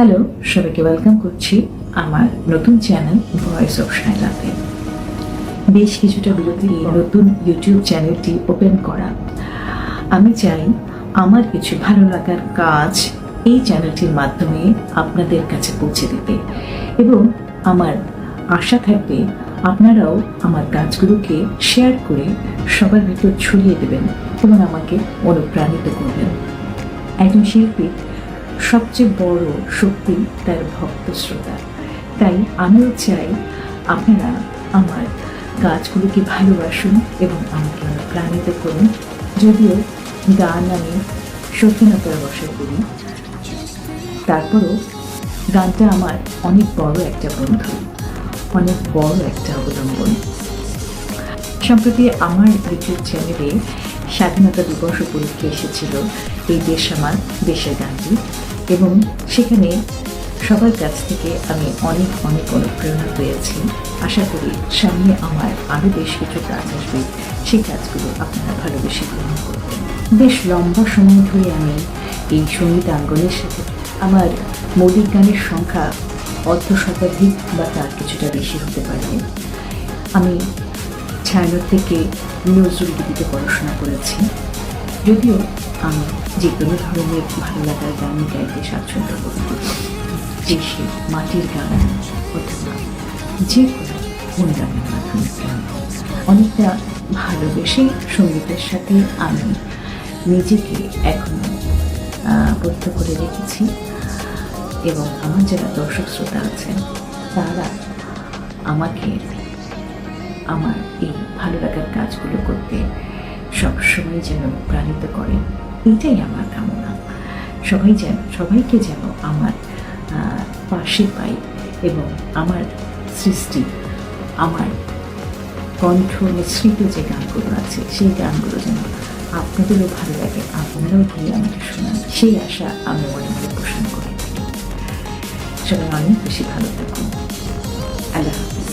Hello, সবাইকে welcome করছি আমার নতুন চ্যানেল ভয়েস অফ শাইলাতে। বেশ কিছুটা বিরতির নতুন ইউটিউব চ্যানেলটি ওপেন করা। আমি চাই আমার কিছু ভালো লাগার কাজ এই চ্যানেলটির মাধ্যমে আপনাদের কাছে পৌঁছে দিতে, এবং আমার আশা থাকবে আপনারাও আমার কাজগুলোকে শেয়ার করে সবার ভিতর ছড়িয়ে দেবেন এবং আমাকে অনুপ্রাণিত করবেন। একজন শিল্পীর সবচেয়ে বড় শক্তি তার ভক্ত শ্রোতা। তাই আমিও চাই আপনারা আমার কাজগুলোকে ভালোবাসুন এবং আমাকে অনুপ্রাণিত করুন। যদিও গান আমি সত্যিনতার বসে করি, তারপরও গানটা আমার অনেক বড় একটা বন্ধু, অনেক বড় একটা অবলম্বন। সম্প্রতি আমার ইউটিউব চ্যানেলে স্বাধীনতা দিবস উপলক্ষে এসেছিল এই দেশ আমার দেশের গানটি, এবং সেখানে সবার কাছ থেকে আমি অনেক অনেক অনুপ্রেরণা পেয়েছি। আশা করি সামনে আমার আরও বেশ কিছু কাজ আসবে, সেই কাজগুলো আপনারা ভালোবেসে গ্রহণ করবেন। বেশ লম্বা সময় ধরে আমি এই সঙ্গীতাঙ্গনের সাথে আমার মৌলিক গানের সংখ্যা অর্ধশতাধিক বা তার কিছুটা বেশি হতে পারে। আমি ছায়ানট থেকে নজরুল গীতিতে পড়াশোনা করেছি, যদিও আমি যে কোনো ধরনের ভালো লাগার গান গাইতে স্বাচ্ছন্দ্য করি, দেশে মাটির গান অথবা যে কোনো গানের মাধ্যমে অনেকটা ভালোবেসে সঙ্গীতের সাথে আমি নিজেকে এখনো বদ্ধ করে রেখেছি। এবং আমার যারা দর্শক শ্রোতা আছেন তারা আমাকে আমার এই ভালো লাগার কাজগুলো করতে সবসময় যেন প্রাণিত করেন, এটাই আমার কামনা। সবাইকে যেন আমার পাশে পাই এবং আমার সৃষ্টি, আমার কণ্ঠ মিশ্রিত যে গানগুলো আছে সেই গানগুলো যেন আপনাদেরও ভালো লাগে, আপনারাও গিয়ে আমাকে শোনান, সেই আশা আমি মনে মনে পোষণ করে থাকি। সবাই অনেক বেশি ভালো থাকুন। আল্লাহ হাফিজ।